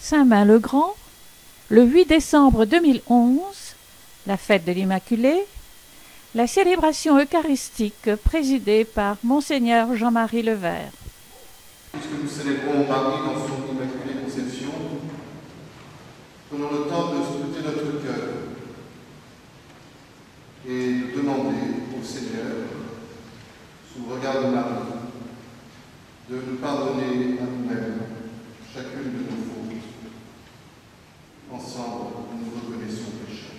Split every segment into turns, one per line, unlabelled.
Saint-Main-le-Grand, le 8 décembre 2011, la fête de l'Immaculée, la célébration eucharistique présidée par Monseigneur Jean-Marie Levert.
Puisque nous célébrons Marie dans son Immaculée Conception, prenons le temps de scruter notre cœur et de demander au Seigneur, sous le regard de Marie, de nous pardonner à nous-mêmes chacune de nos fautes. Ensemble, nous reconnaissons le péché.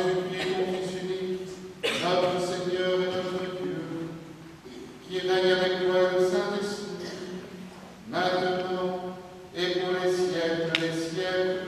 Jésus-Christ, ton Fils unique, notre Seigneur et notre Dieu, qui règne avec toi et le Saint-Esprit, maintenant et pour les siècles des siècles.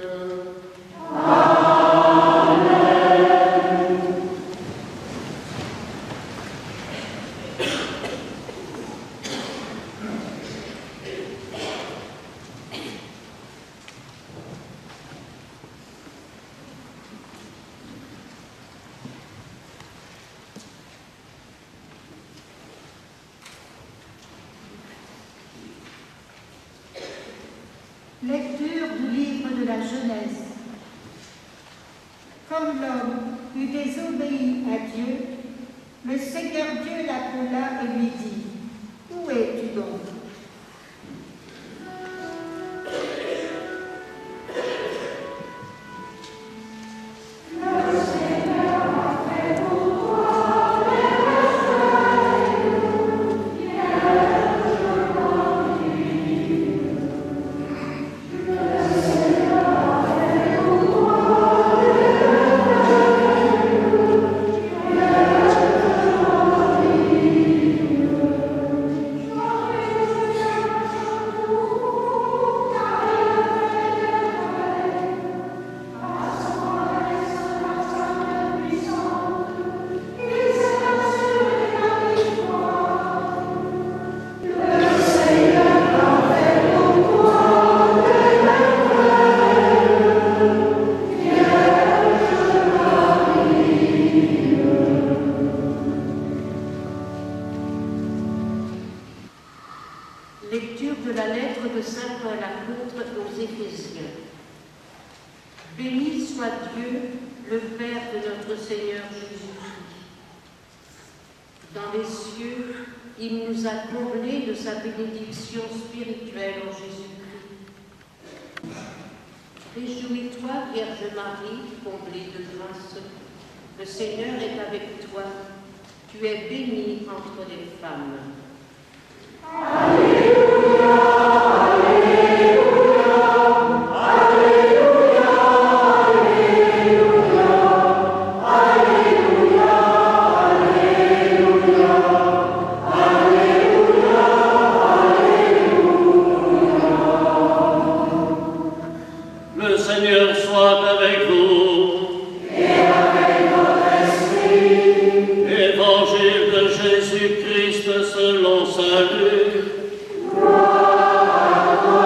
Lecture du livre de la Genèse. Comme l'homme eut désobéi à Dieu, le Seigneur Dieu l'appela et lui dit : Où es-tu donc ?
Lecture de la lettre de saint Paul apôtre aux Éphésiens. Béni soit Dieu, le Père de notre Seigneur Jésus-Christ. Dans les cieux, il nous a comblés de sa bénédiction spirituelle en Jésus-Christ. Réjouis-toi, Vierge Marie, comblée de grâce. Le Seigneur est avec toi. Tu es bénie entre les femmes.
Le Seigneur soit avec vous.
Et avec votre esprit.
Évangile de Jésus-Christ selon saint Luc.
Gloire à toi,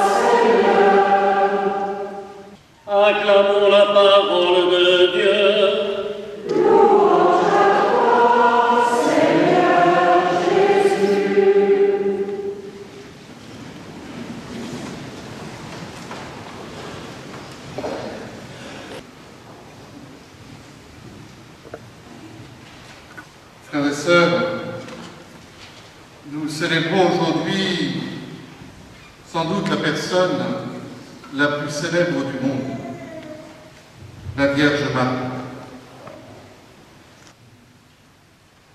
Seigneur.
Acclamons la parole de Dieu.
Louange à toi, Seigneur Jésus.
Frères et sœurs, nous célébrons aujourd'hui sans doute la personne la plus célèbre du monde, la Vierge Marie.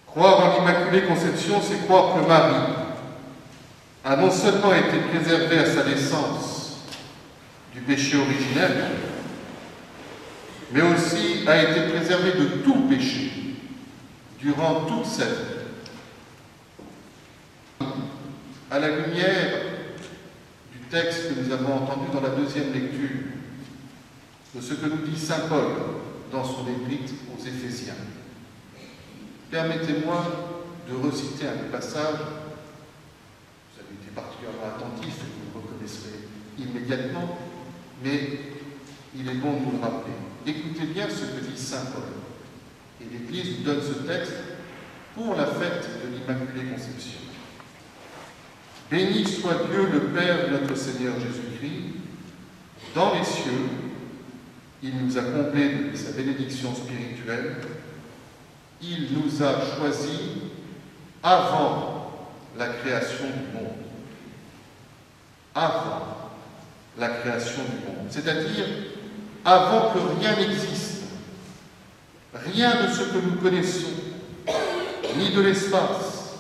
Croire en l'Immaculée Conception, c'est croire que Marie a non seulement été préservée à sa naissance du péché originel, mais aussi a été préservée de tout péché durant toute sa vie. À la lumière du texte que nous avons entendu dans la deuxième lecture, de ce que nous dit saint Paul dans son épître aux Éphésiens, permettez-moi de reciter un des passages. Vous avez été particulièrement attentifs et vous le reconnaîtrez immédiatement, mais il est bon de nous le rappeler. Écoutez bien ce que dit saint Paul. Et l'Église nous donne ce texte pour la fête de l'Immaculée Conception. Béni soit Dieu, le Père de notre Seigneur Jésus-Christ. Dans les cieux, il nous a comblés de sa bénédiction spirituelle. Il nous a choisis avant la création du monde. Avant la création du monde. C'est-à-dire avant que rien n'existe. Rien de ce que nous connaissons, ni de l'espace,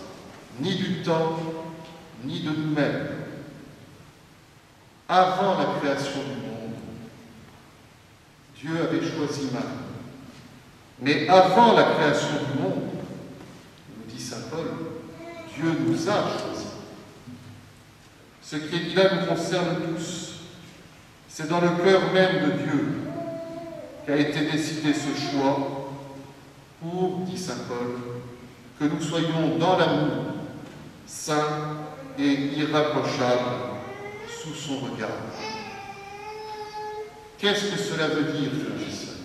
ni du temps, ni de nous-mêmes. Avant la création du monde, Dieu avait choisi Marie Mais avant la création du monde, nous dit saint Paul, Dieu nous a choisis. Ce qui est dit là nous concerne tous. C'est dans le cœur même de Dieu qu'a été décidé ce choix pour, dit saint Paul, que nous soyons dans l'amour, saints et irréprochables sous son regard. Qu'est-ce que cela veut dire, frères et sœurs?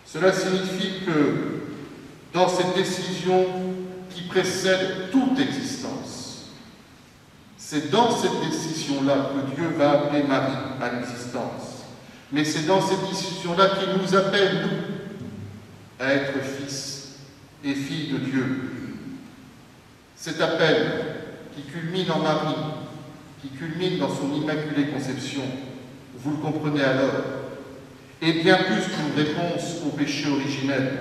Cela signifie que dans cette décision qui précède toute existence, c'est dans cette décision-là que Dieu va appeler Marie à l'existence. Mais c'est dans cette décision-là qu'il nous appelle, nous, à être fils et filles de Dieu. Cet appel qui culmine en Marie, qui culmine dans son immaculée conception, vous le comprenez alors, est bien plus qu'une réponse au péché originel,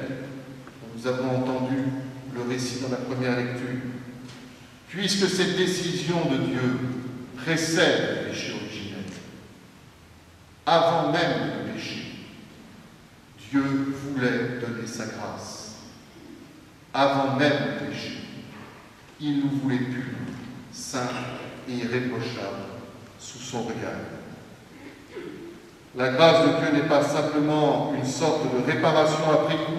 dont nous avons entendu le récit dans la première lecture, puisque cette décision de Dieu précède le péché originel. Avant même le péché, Dieu voulait donner sa grâce. Avant même le péché, il nous voulait purs, saints et irréprochables sous son regard. La grâce de Dieu n'est pas simplement une sorte de réparation après coup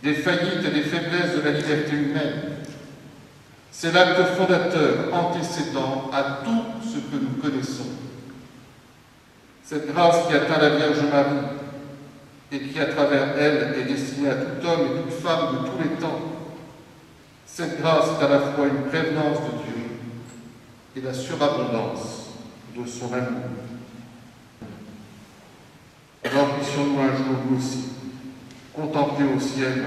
des faillites et des faiblesses de la liberté humaine. C'est l'acte fondateur, antécédent à tout ce que nous connaissons. Cette grâce qui atteint la Vierge Marie et qui, à travers elle, est destinée à tout homme et toute femme de tous les temps. Cette grâce est à la fois une prévenance de Dieu et la surabondance de son amour. Alors puissions-nous un jour, nous aussi, contempler au ciel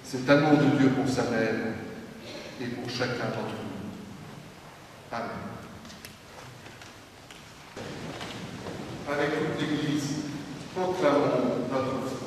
cet amour de Dieu pour sa mère et pour chacun d'entre nous. Amen. Avec toute l'Église, proclamons notre foi.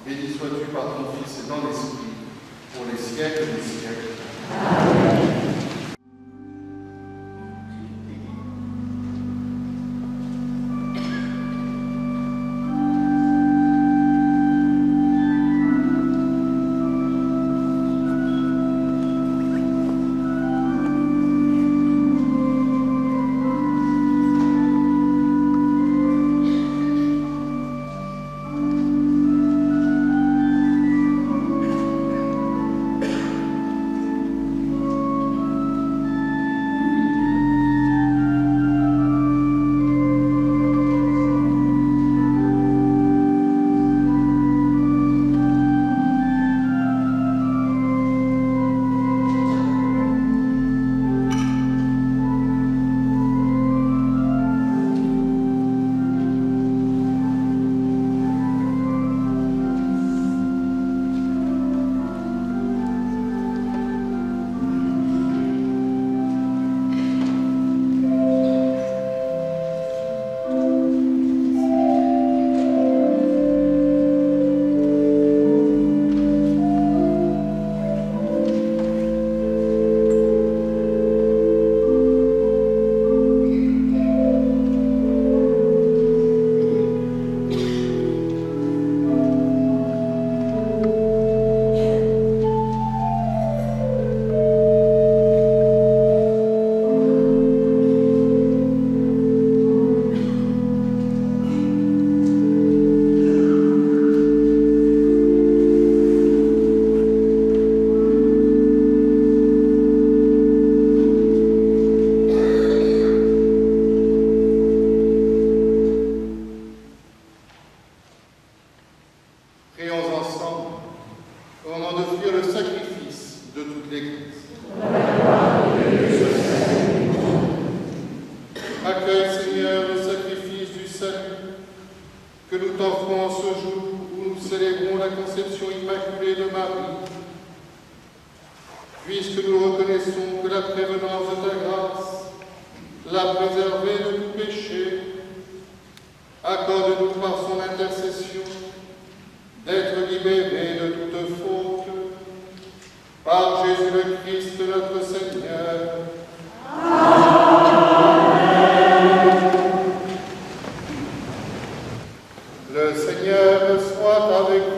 Béni sois-tu par ton Fils et dans l'Esprit, pour les siècles des siècles.
Amen.
Puisque nous reconnaissons que la prévenance de ta grâce l'a préservé de tout péché, accorde-nous par son intercession d'être libérés de toute faute, par Jésus le Christ notre Seigneur. Le Seigneur soit avec vous.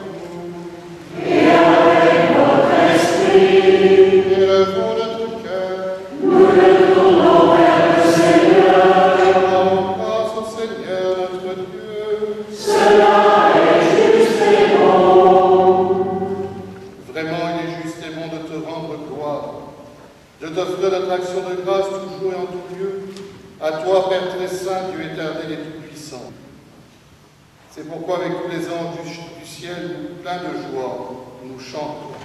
Et avec votre esprit.
Élevons notre cœur.
Nous le tournons vers le Seigneur.
Rendons grâce au Seigneur notre Dieu.
Cela est juste et bon.
Vraiment, il est juste et bon de te rendre gloire, de t'offrir notre action de grâce toujours et en tout lieu, à toi, Père très saint, Dieu éternel et tout-puissant. C'est pourquoi, avec tous les anges du ciel, pleins de joie, nous chantons.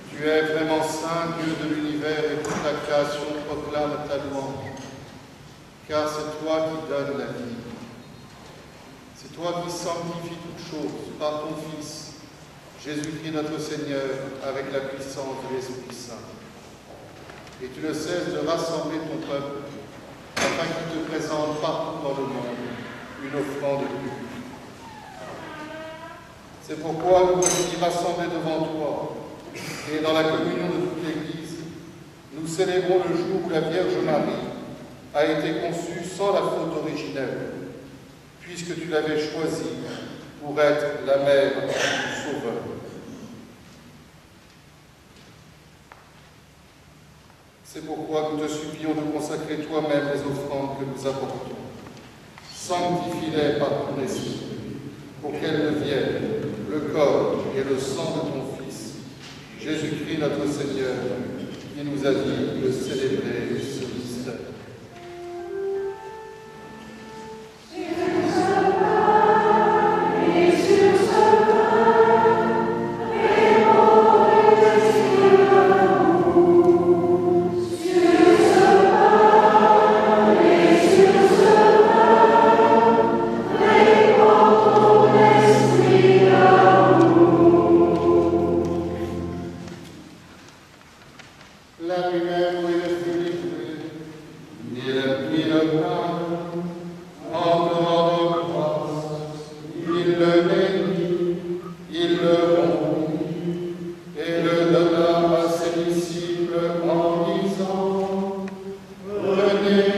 Tu es vraiment saint, Dieu de l'univers, et toute la création proclame ta louange, car c'est toi qui donnes la vie. C'est toi qui sanctifies toutes choses par ton Fils, Jésus-Christ notre Seigneur, avec la puissance de l'Esprit Saint. Et tu ne cesses de rassembler ton peuple, afin qu'il te présente partout dans le monde une offrande pure. C'est pourquoi nous voici rassemblés devant toi, et dans la communion de toute l'Église, nous célébrons le jour où la Vierge Marie a été conçue sans la faute originelle, puisque tu l'avais choisie pour être la mère du Sauveur. C'est pourquoi nous te supplions de consacrer toi-même les offrandes que nous apportons. Sanctifie-les par ton esprit, pour qu'elles deviennent le corps et le sang de ton Fils, Jésus-Christ notre Seigneur, qui nous a dit de célébrer ce mystère.
La lumière et le Philippe, ni le pain, en dehors de grâce, il le bénit, il le rompit, et le donna à ses disciples en disant, prenez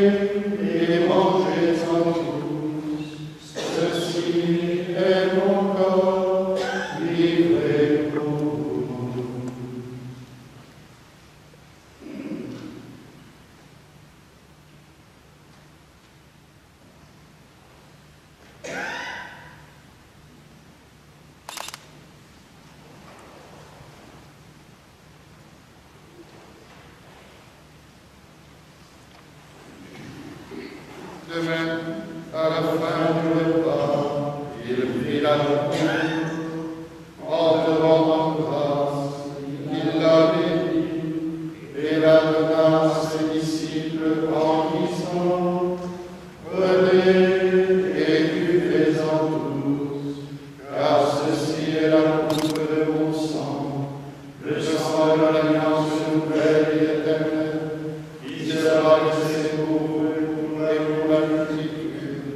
et mangez-en tous, ceci est mon corps livré pour vous. De même, à la fin du repas, il prit la coupe, en te rendant grâce, il la bénit et la donna à ses disciples en disant, prenez et buvez-en tous, car ceci est la coupe de mon sang, le sang de l'alliance nouvelle et éternelle, qui sera versé pour vous et pour la multitude,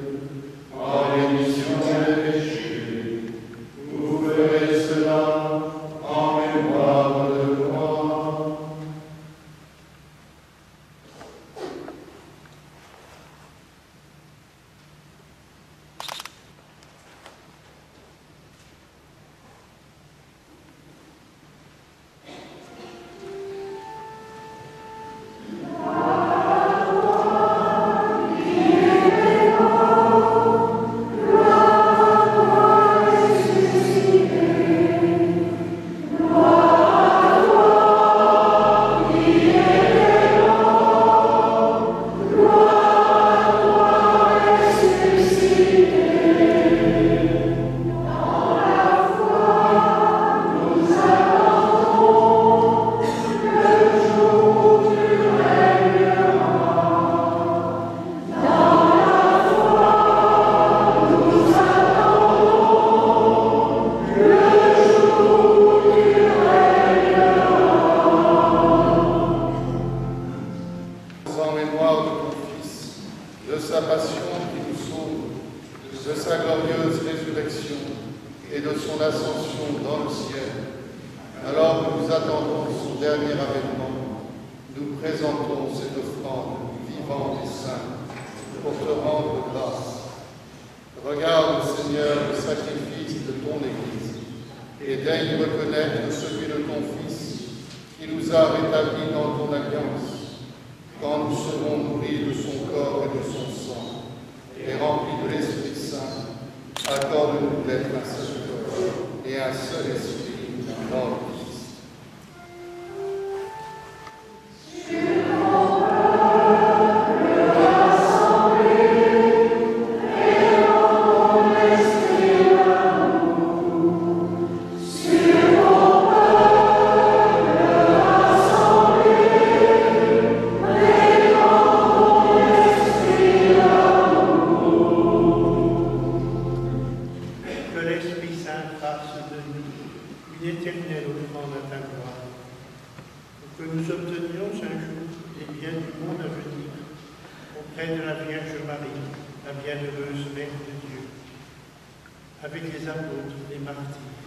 en rémission des péchés. Vous ferez cela en mémoire de moi. En mémoire de ton Fils, de sa passion qui nous sauve, de sa glorieuse résurrection et de son ascension dans le ciel. Alors que nous attendons son dernier avènement, nous présentons cette offrande vivante et sainte pour te rendre grâce. Regarde, Seigneur, le sacrifice de ton Église et daigne reconnaître celui de ton Fils qui nous a rétablis dans ton alliance. Quand nous serons nourris de son corps et de son sang, et remplis de l'Esprit Saint, accorde-nous d'être un seul corps et un seul esprit dans le Christ.
Que l'Esprit Saint fasse de nous une éternelle offrande à ta gloire, pour que nous obtenions un jour les biens du monde à venir, auprès de la Vierge Marie, la bienheureuse Mère de Dieu, avec les apôtres, les martyrs,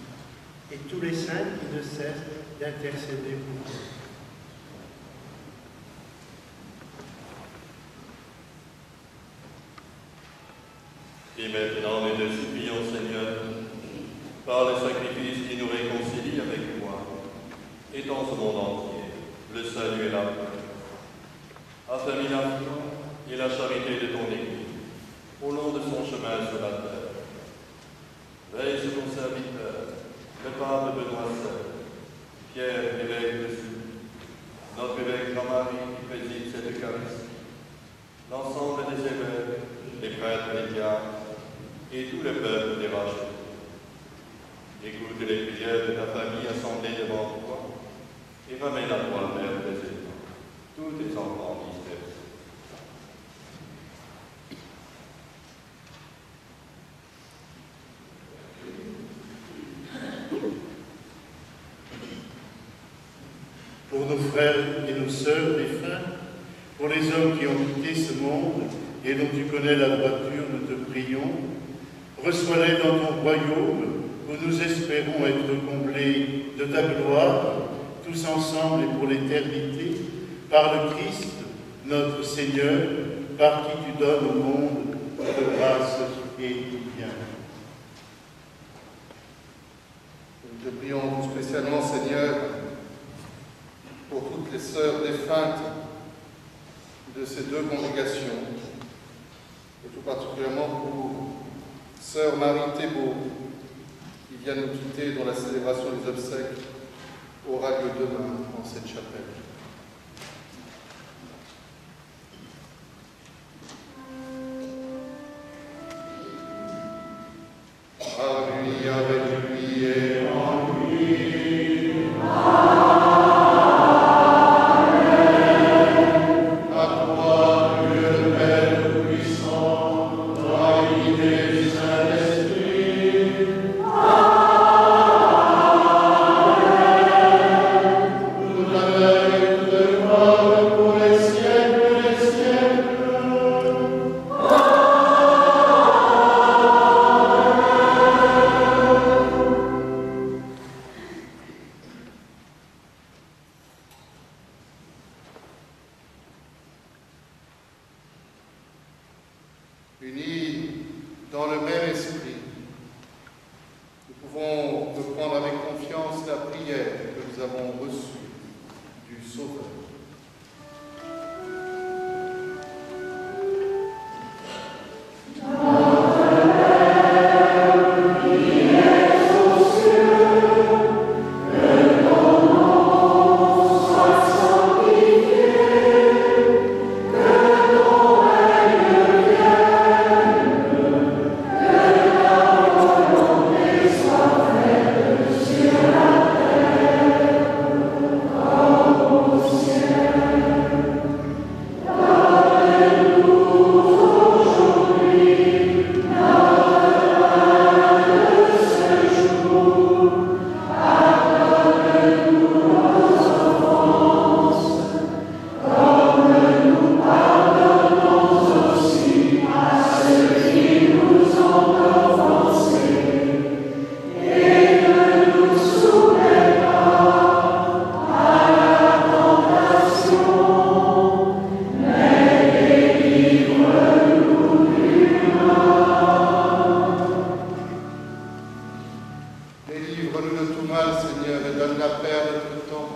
et tous les saints qui ne cessent d'intercéder pour nous.
Et maintenant, nous te supplions, Seigneur, par le sacrifice qui nous réconcilie avec toi, et dans ce monde entier, le salut et la paix, affermis l'influence et la charité de ton Église, au long de son chemin sur la terre. Veille sur ton serviteur, le pape Benoît XVI, Pierre, évêque de Sully, notre évêque Jean-Marie qui préside cette Eucharistie, l'ensemble des évêques, les prêtres, les diacres, et tout le peuple des rachetés. Écoute les prières de ta famille assemblée devant toi, et ramène à toi, Père président, tous tes enfants dispersés.
Pour nos frères et nos sœurs défunts, pour les hommes qui ont quitté ce monde et dont tu connais la droiture, nous te prions, reçois-les dans ton royaume où nous espérons être comblés de ta gloire, tous ensemble et pour l'éternité, par le Christ, notre Seigneur, par qui tu donnes au monde de grâce et du bien.
Nous te prions spécialement, Seigneur, pour toutes les sœurs défuntes de ces deux congrégations, et tout particulièrement pour sœur Marie Thébault, qui vient nous quitter, dont la célébration des obsèques aura lieu demain dans cette chapelle. À lui, avec lui et en lui. Unis dans le même esprit, nous pouvons reprendre avec confiance la prière que nous avons reçue du Sauveur. Délivre-nous de tout mal, Seigneur, et donne la paix à notre temps.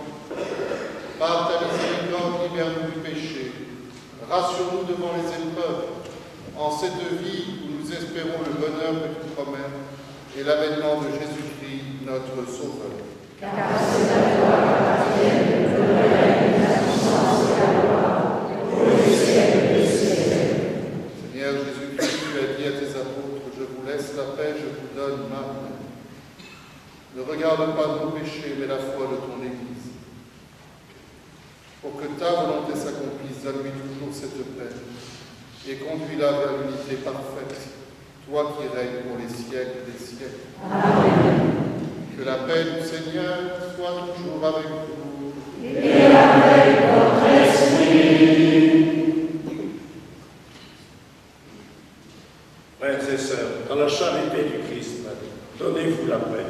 Par ta miséricorde, libère-nous du péché. Rassure-nous devant les épreuves, en cette vie où nous espérons le bonheur que tu promets et l'avènement de Jésus-Christ, notre Sauveur.
Car c'est à toi qu'appartiennent le règne, la puissance et la gloire, au siècle des siècles.
Seigneur Jésus-Christ, tu as dit à tes apôtres, je vous laisse la paix, je vous donne ma paix. Ne regarde pas nos péchés, mais la foi de ton Église. Pour que ta volonté s'accomplisse, donne-lui toujours cette paix et conduis-la vers l'unité parfaite, toi qui règnes pour les siècles des siècles.
Amen.
Que la paix du Seigneur soit toujours avec vous.
Et avec votre esprit.
Frères et sœurs, dans la charité du Christ, donnez-vous la paix.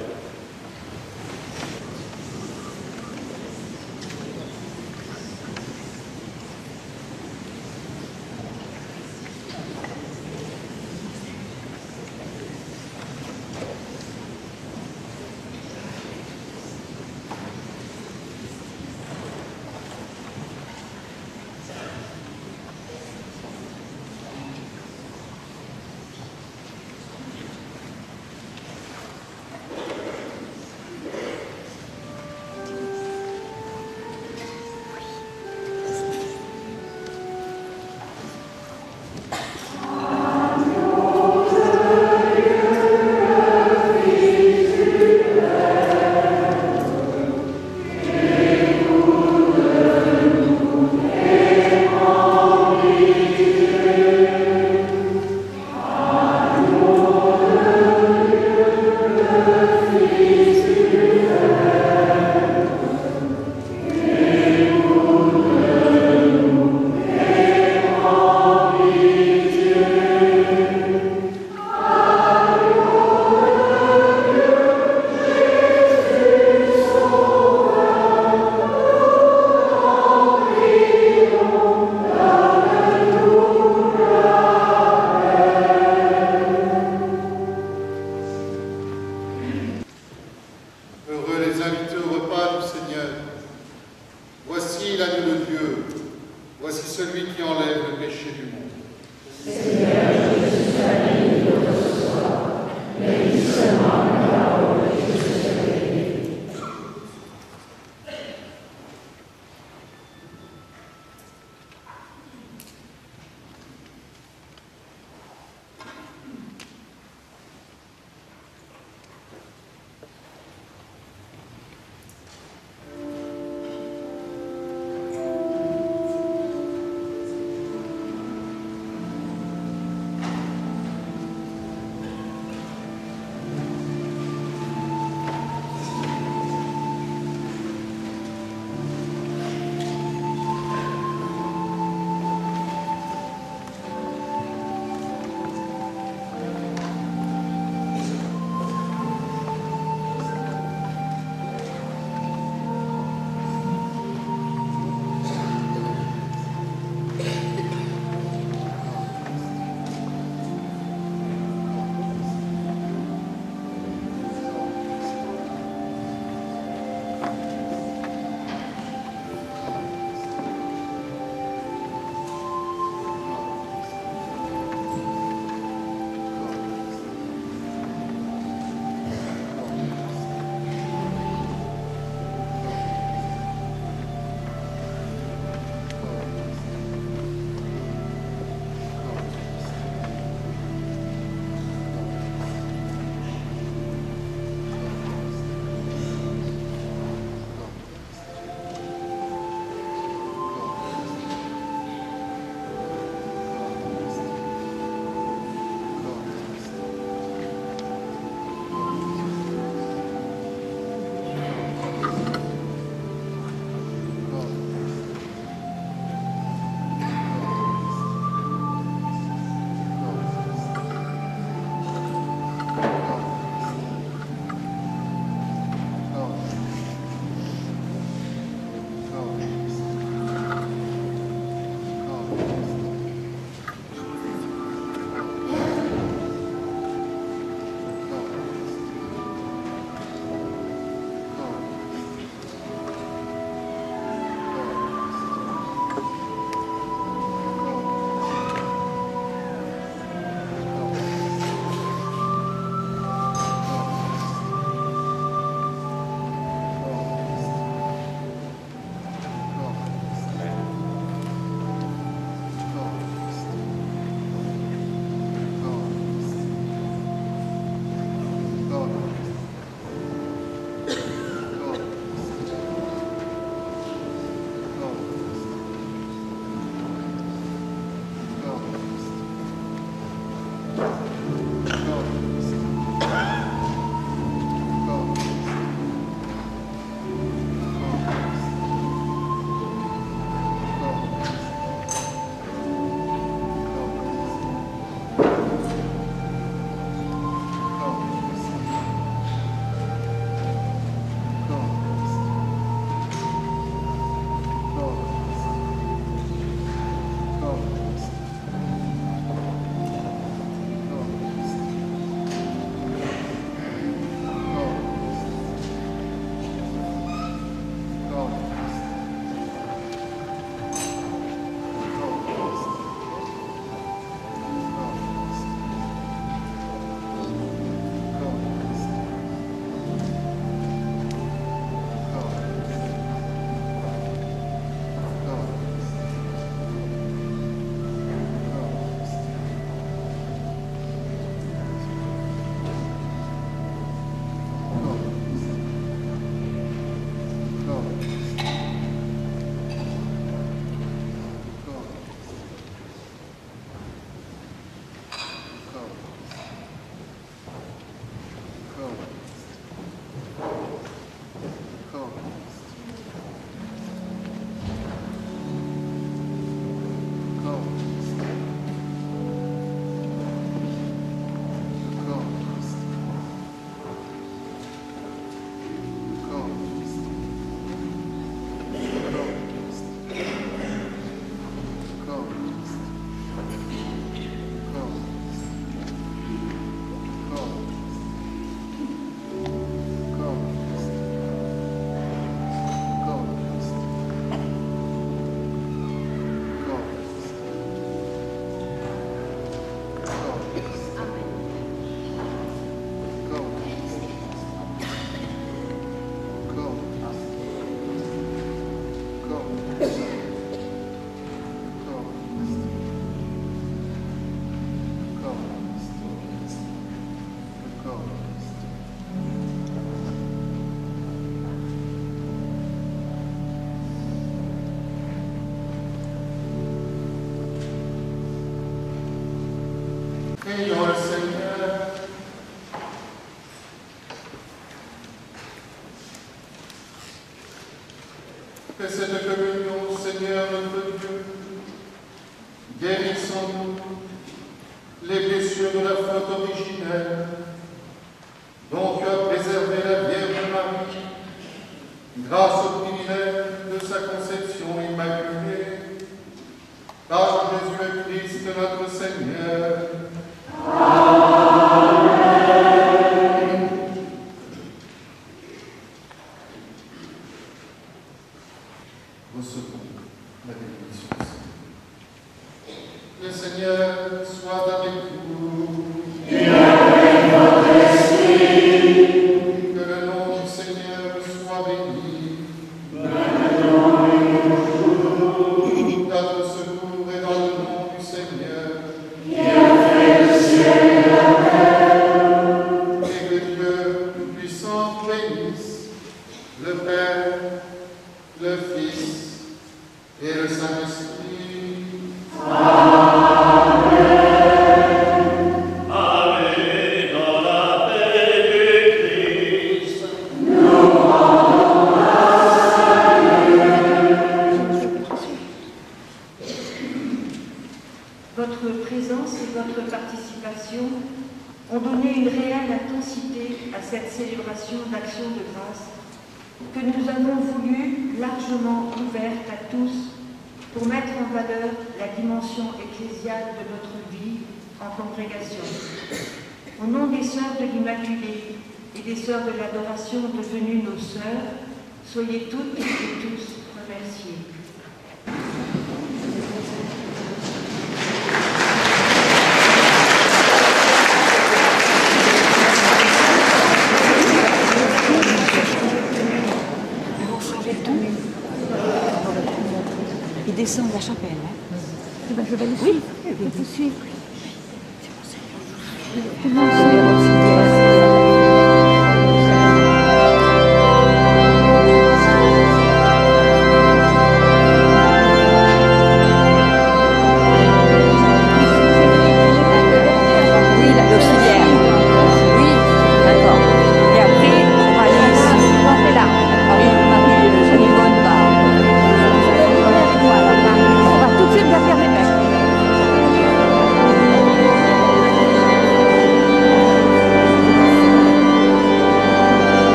Prions le Seigneur. Que cette communion, Seigneur notre Dieu, guérisse en nous les blessures de la faute originelle, dont tu as préservé la Vierge Marie, grâce au privilège de sa conception immaculée, par Jésus le Christ notre Seigneur. Recevons la bénédiction. Le Seigneur soit avec vous. Et avec votre esprit. Que le nom du Seigneur soit béni. Maintenant et toujours. Notre secours est dans le nom du Seigneur. Qui a fait le ciel et la terre. Et que Dieu tout-puissant bénisse le Père, le Fils et le Saint-Esprit.
Allez dans la paix du Christ. Nous
rendons grâce à Dieu. Votre présence et votre participation ont donné une réelle intensité à cette célébration d'action de grâce que nous avons voulu largement ouverte à tous pour mettre en valeur la dimension ecclésiale de notre vie en congrégation. Au nom des sœurs de l'Immaculée et des sœurs de l'adoration devenues nos sœurs, soyez toutes et tous remerciés.
Il descend de la chapelle. Hein.
Eh ben, je vais le
suivre.
Oui, je vais vous suivre.
Tout le monde suit.